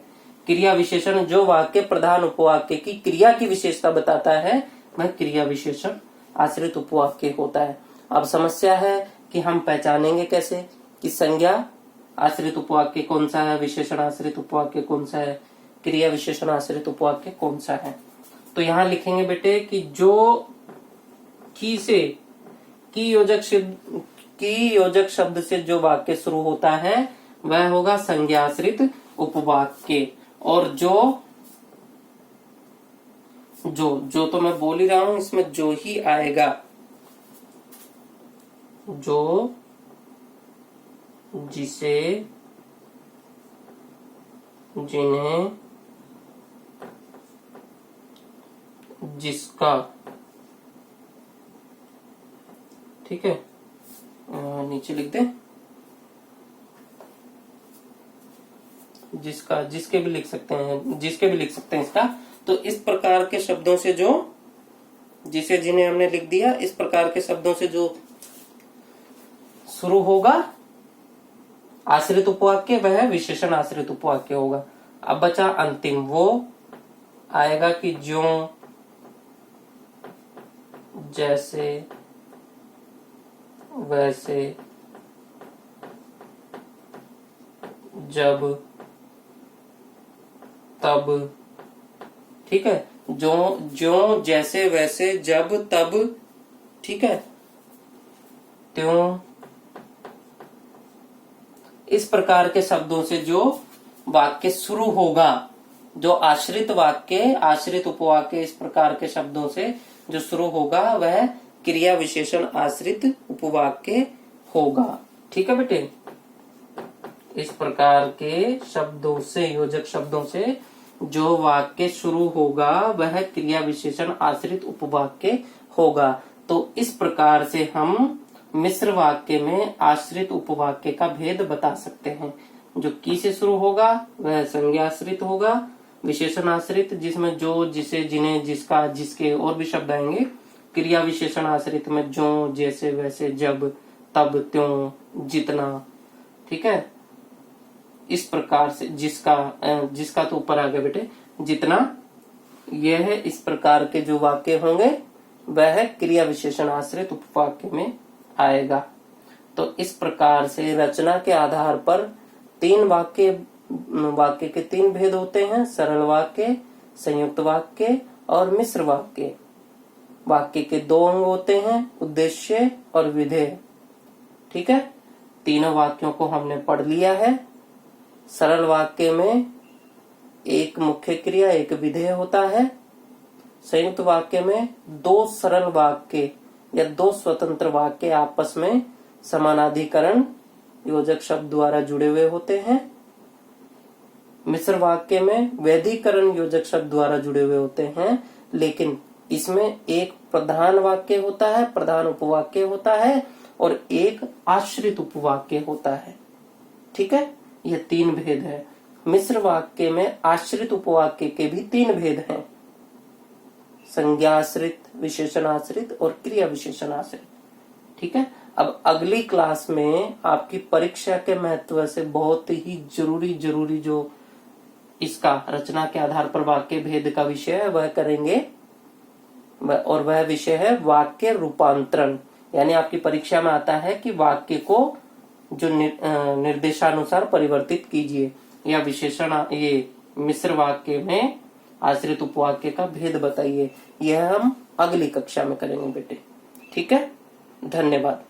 क्रिया विशेषण, जो वाक्य प्रधान उपवाक्य की क्रिया की विशेषता बताता है, वह क्रिया विशेषण आश्रित उपवाक्य होता है। अब समस्या है कि हम पहचानेंगे कैसे कि संज्ञा आश्रित उपवाक्य कौन सा है, विशेषण आश्रित उपवाक्य कौन सा है, क्रिया विशेषण आश्रित उपवाक्य कौन सा है। तो यहाँ लिखेंगे बेटे कि जो की से की योजक शब्द से जो वाक्य शुरू होता है वह होगा संज्ञाश्रित उपवाक्य। और जो तो मैं बोल ही रहा हूं, इसमें जो ही आएगा, जो, जिसे, जिन्हें, जिसका, ठीक है, नीचे लिख दे, जिसका, जिसके भी लिख सकते हैं, जिसके भी लिख सकते हैं इसका। तो इस प्रकार के शब्दों से जो, जिसे, जिन्हें हमने लिख दिया, इस प्रकार के शब्दों से जो शुरू होगा आश्रित उपवाक्य वह विशेषण आश्रित उपवाक्य होगा। अब बचा अंतिम, वो आएगा कि ज्यों, जैसे, वैसे, जब, तब, ठीक है, जो, जैसे, वैसे, जब, तब, ठीक है, त्यों, इस प्रकार के शब्दों से जो वाक्य शुरू होगा, जो आश्रित वाक्य, आश्रित उपवाक्य, इस प्रकार के शब्दों से जो शुरू होगा वह क्रिया विशेषण आश्रित उपवाक्य होगा। ठीक है बेटे, इस प्रकार के शब्दों से, योजक शब्दों से जो वाक्य शुरू होगा वह क्रिया विशेषण आश्रित उपवाक्य होगा। तो इस प्रकार से हम मिश्र वाक्य में आश्रित उपवाक्य का भेद बता सकते हैं। जो की से शुरू होगा वह संज्ञाश्रित होगा, विशेषण आश्रित जिसमें जो, जिसे, जिन्हें, जिसका, जिसके और भी शब्द आएंगे। क्रिया विशेषण आश्रित में जो, जैसे, वैसे, जब, तब, त्यों, जितना, ठीक है, इस प्रकार से, जिसका तो ऊपर आ गया बेटे, जितना, यह इस प्रकार के जो वाक्य होंगे वह क्रिया विशेषण आश्रित उपवाक्य में आएगा। तो इस प्रकार से रचना के आधार पर वाक्य के तीन भेद होते हैं, सरल वाक्य, संयुक्त वाक्य और मिश्र वाक्य। वाक्य के दो अंग होते हैं, उद्देश्य और विधेय। ठीक है, तीनों वाक्यों को हमने पढ़ लिया है। सरल वाक्य में एक मुख्य क्रिया, एक विधेय होता है। संयुक्त वाक्य में दो सरल वाक्य या दो स्वतंत्र वाक्य आपस में समानाधिकरण योजक शब्द द्वारा जुड़े हुए होते हैं। मिश्र वाक्य में वैधिकरण योजक शब्द द्वारा जुड़े हुए होते हैं, लेकिन इसमें एक प्रधान वाक्य होता है, प्रधान उपवाक्य होता है और एक आश्रित उपवाक्य होता है। ठीक है, ये तीन भेद है। मिश्र वाक्य में आश्रित उपवाक्य के भी तीन भेद हैं, संज्ञाश्रित, विशेषणाश्रित और क्रिया विशेषणाश्रित। ठीक है, अब अगली क्लास में आपकी परीक्षा के महत्व से बहुत ही जरूरी जो इसका रचना के आधार पर वाक्य भेद का विषय है वह करेंगे, और वह विषय है वाक्य रूपांतरण। यानी आपकी परीक्षा में आता है कि वाक्य को जो निर्देशानुसार परिवर्तित कीजिए, या विशेषण, ये मिश्र वाक्य में आश्रित उपवाक्य का भेद बताइए। यह हम अगली कक्षा में करेंगे बेटे। ठीक है, धन्यवाद।